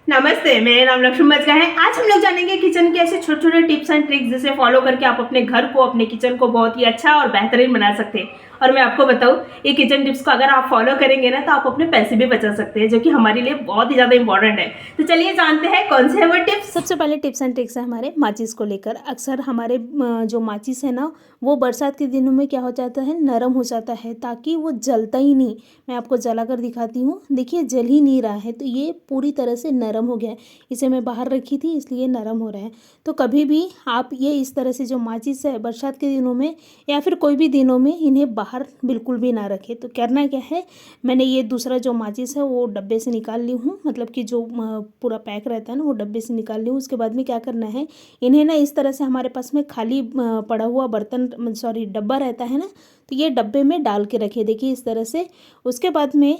नमस्ते, मेरा नाम लक्ष्मी मचका है। आज हम लोग जानेंगे किचन के ऐसे छोटे-छोटे टिप्स एंड ट्रिक्स जिसे फॉलो करके आप अपने घर को, अपने किचन को बहुत ही अच्छा और बेहतरीन बना सकते हैं। और मैं आपको बताऊँ, ये किचन टिप्स को अगर आप फॉलो करेंगे ना, तो आप अपने पैसे भी बचा सकते हैं, जो कि हमारे लिए बहुत ही ज़्यादा इम्पोर्टेंट है। तो चलिए जानते हैं कौन से हैं वो टिप्स। सबसे पहले टिप्स एंड ट्रिक्स है हमारे माचिस को लेकर। अक्सर हमारे जो माचिस है ना, वो बरसात के दिनों में क्या हो जाता है, नरम हो जाता है, ताकि वो जलता ही नहीं। मैं आपको जलाकर दिखाती हूँ। देखिए, जल ही नहीं रहा है, तो ये पूरी तरह से नरम हो गया है। इसे मैं बाहर रखी थी, इसलिए नरम हो रहा है। तो कभी भी आप ये इस तरह से जो माचिस है, बरसात के दिनों में या फिर कोई भी दिनों में इन्हें बाहर बिल्कुल भी ना रखें। तो करना क्या है, मैंने ये दूसरा जो माचिस है वो डब्बे से निकाल ली हूँ, मतलब कि जो पूरा पैक रहता है ना, वो डब्बे से निकाल ली हूँ। उसके बाद में क्या करना है, इन्हें ना इस तरह से हमारे पास में खाली पड़ा हुआ बर्तन, सॉरी, डब्बा रहता है ना, तो ये डब्बे में डाल के रखे, देखिए इस तरह से। उसके बाद में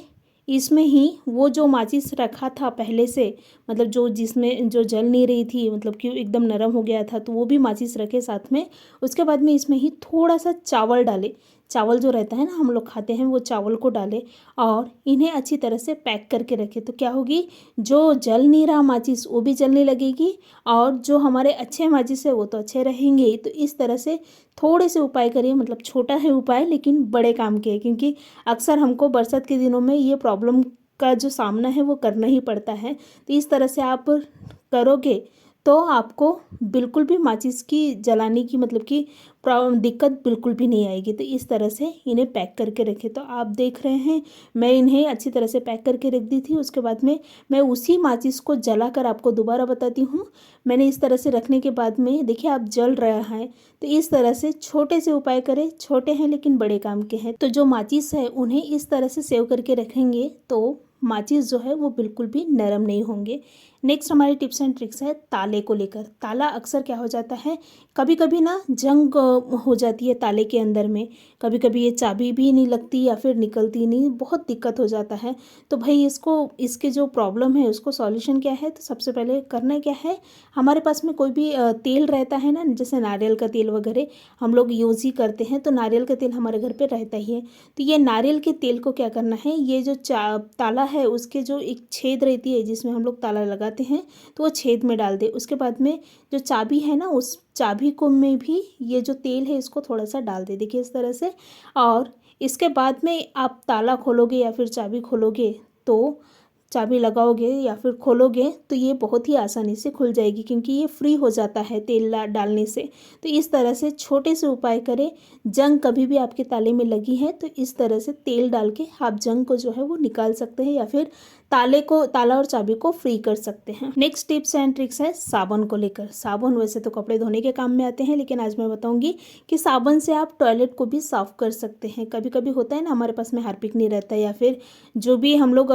इसमें ही वो जो माचिस रखा था पहले से, मतलब जो जिसमें जो जल नहीं रही थी, मतलब कि एकदम नरम हो गया था, तो वो भी माचिस रखे साथ में। उसके बाद में इसमें ही थोड़ा सा चावल डाले। चावल जो रहता है ना, हम लोग खाते हैं, वो चावल को डाले और इन्हें अच्छी तरह से पैक करके रखें। तो क्या होगी, जो जल नहीं रहा माचिस वो भी जलने लगेगी, और जो हमारे अच्छे माचिस है वो तो अच्छे रहेंगे ही। तो इस तरह से थोड़े से उपाय करिए, मतलब छोटा है उपाय लेकिन बड़े काम के है, क्योंकि अक्सर हमको बरसात के दिनों में ये प्रॉब्लम का जो सामना है वो करना ही पड़ता है। तो इस तरह से आप करोगे तो आपको बिल्कुल भी माचिस की जलाने की, मतलब कि दिक्कत बिल्कुल भी नहीं आएगी। तो इस तरह से इन्हें पैक करके रखें। तो आप देख रहे हैं, मैं इन्हें अच्छी तरह से पैक करके रख दी थी। उसके बाद में मैं उसी माचिस को जलाकर आपको दोबारा बताती हूँ। मैंने इस तरह से रखने के बाद में देखिए, आप जल रहा है। तो इस तरह से छोटे से उपाय करें, छोटे हैं लेकिन बड़े काम के हैं। तो जो माचिस है उन्हें इस तरह से सेव करके रखेंगे तो माचिस जो है वो बिल्कुल भी नरम नहीं होंगे। नेक्स्ट हमारी टिप्स एंड ट्रिक्स है ताले को लेकर। ताला अक्सर क्या हो जाता है, कभी कभी ना जंग हो जाती है ताले के अंदर में। कभी कभी ये चाबी भी नहीं लगती या फिर निकलती नहीं, बहुत दिक्कत हो जाता है। तो भाई इसको, इसके जो प्रॉब्लम है उसको सॉल्यूशन क्या है, तो सबसे पहले करना क्या है, हमारे पास में कोई भी तेल रहता है ना, जैसे नारियल का तेल वगैरह हम लोग यूज़ ही करते हैं, तो नारियल का तेल हमारे घर पे रहता ही है। तो ये नारियल के तेल को क्या करना है, ये जो ताला है उसके जो एक छेद रहती है जिसमें हम लोग ताला लगाते हैं, तो वो छेद में डाल दे। उसके बाद में जो चाबी है ना, उस चाबी को में भी ये जो तेल है इसको थोड़ा सा डाल दे, देखिए इस तरह से। और इसके बाद में आप ताला खोलोगे या फिर चाबी खोलोगे, तो चाबी लगाओगे या फिर खोलोगे तो ये बहुत ही आसानी से खुल जाएगी, क्योंकि ये फ्री हो जाता है तेल डालने से। तो इस तरह से छोटे से उपाय करें। जंग कभी भी आपके ताले में लगी है तो इस तरह से तेल डाल के आप जंग को जो है वो निकाल सकते हैं, या फिर ताला और चाबी को फ्री कर सकते हैं। नेक्स्ट टिप्स एंड ट्रिक्स है साबुन को लेकर। साबुन वैसे तो कपड़े धोने के काम में आते हैं, लेकिन आज मैं बताऊंगी कि साबुन से आप टॉयलेट को भी साफ कर सकते हैं। कभी कभी होता है ना, हमारे पास में हार्पिक नहीं रहता, या फिर जो भी हम लोग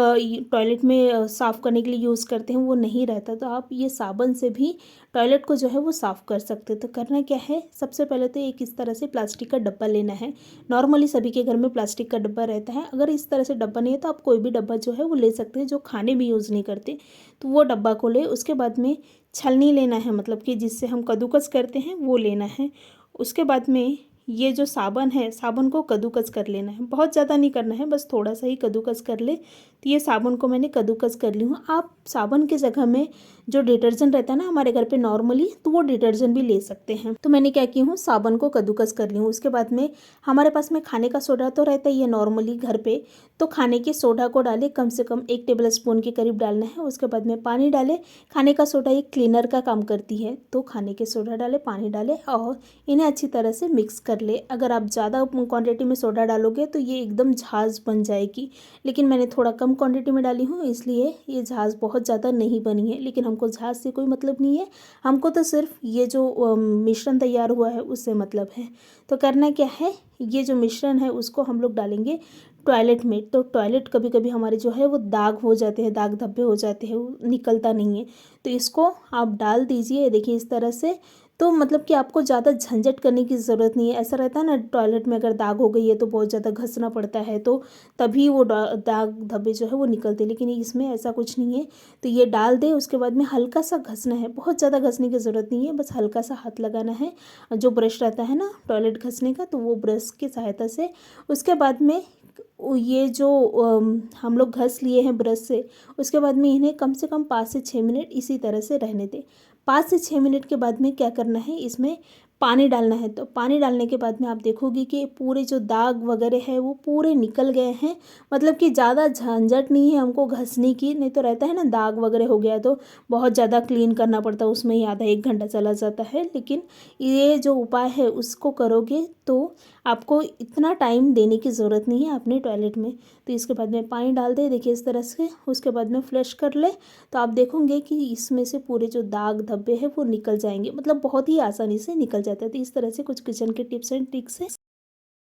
टॉयलेट में साफ़ करने के लिए यूज़ करते हैं वो नहीं रहता, तो आप ये साबुन से भी टॉयलेट को जो है वो साफ़ कर सकते हैं। तो करना क्या है, सबसे पहले तो एक इस तरह से प्लास्टिक का डब्बा लेना है। नॉर्मली सभी के घर में प्लास्टिक का डब्बा रहता है। अगर इस तरह से डब्बा नहीं है तो आप कोई भी डब्बा जो है वो ले सकते हैं, जो खाने में यूज़ नहीं करते, तो वो डब्बा को ले। उसके बाद में छलनी लेना है, मतलब कि जिससे हम कद्दूकस करते हैं वो लेना है। उसके बाद में ये जो साबुन है, साबुन को कद्दूकस कर लेना है, बहुत ज़्यादा नहीं करना है, बस थोड़ा सा ही कद्दूकस कर ले। तो ये साबुन को मैंने कद्दूकस कर ली हूँ। आप साबुन की जगह में जो डिटर्जेंट रहता है ना हमारे घर पे नॉर्मली, तो वो डिटर्जेंट भी ले सकते हैं। तो मैंने क्या की हूँ, साबुन को कद्दूकस कर ली हूँ। उसके बाद में हमारे पास में खाने का सोडा तो रहता ही है नॉर्मली घर पे, तो खाने के सोडा को डाले, कम से कम 1 टेबल स्पून के करीब डालना है। उसके बाद में पानी डाले। खाने का सोडा एक क्लीनर का काम करती है, तो खाने के सोडा डाले, पानी डाले और इन्हें अच्छी तरह से मिक्स कर ले। अगर आप ज़्यादा क्वांटिटी में सोडा डालोगे तो ये एकदम झाज बन जाएगी, लेकिन मैंने थोड़ा कम क्वांटिटी में डाली हूँ, इसलिए ये झाज बहुत ज़्यादा नहीं बनी है। लेकिन हमको झाज से कोई मतलब नहीं है, हमको तो सिर्फ ये जो मिश्रण तैयार हुआ है उससे मतलब है। तो करना क्या है, ये जो मिश्रण है उसको हम लोग डालेंगे टॉयलेट में। तो टॉयलेट कभी कभी हमारे जो है वो दाग हो जाते हैं, दाग धब्बे हो जाते हैं, वो निकलता नहीं है। तो इसको आप डाल दीजिए, देखिए इस तरह से। तो मतलब कि आपको ज़्यादा झंझट करने की ज़रूरत नहीं है। ऐसा रहता है ना, टॉयलेट में अगर दाग हो गई है तो बहुत ज़्यादा घसना पड़ता है, तो तभी वो दाग धब्बे जो है वो निकलते हैं, लेकिन इसमें ऐसा कुछ नहीं है। तो ये डाल दे, उसके बाद में हल्का सा घसना है, बहुत ज़्यादा घसने की ज़रूरत नहीं है, बस हल्का सा हाथ लगाना है। जो ब्रश रहता है ना टॉयलेट घसने का, तो वो ब्रश की सहायता से। उसके बाद में ये जो हम लोग घस लिए हैं ब्रश से, उसके बाद में इन्हें कम से कम 5 से 6 मिनट इसी तरह से रहने दें। 5 से 6 मिनट के बाद में क्या करना है, इसमें पानी डालना है। तो पानी डालने के बाद में आप देखोगे कि पूरे जो दाग वगैरह है वो पूरे निकल गए हैं। मतलब कि ज़्यादा झंझट नहीं है हमको घसने की, नहीं तो रहता है ना दाग वगैरह हो गया तो बहुत ज़्यादा क्लीन करना पड़ता है, उसमें ही आधा 1 घंटा चला जाता है। लेकिन ये जो उपाय है उसको करोगे तो आपको इतना टाइम देने की ज़रूरत नहीं है अपने टॉयलेट में। तो इसके बाद में पानी डाल दे, देखिए इस तरह से, उसके बाद में फ्लश कर ले तो आप देखोगे कि इसमें से पूरे जो दाग धब्बे हैं वो निकल जाएंगे, मतलब बहुत ही आसानी से निकल जाता है। तो इस तरह से कुछ किचन के टिप्स एंड ट्रिक्स है।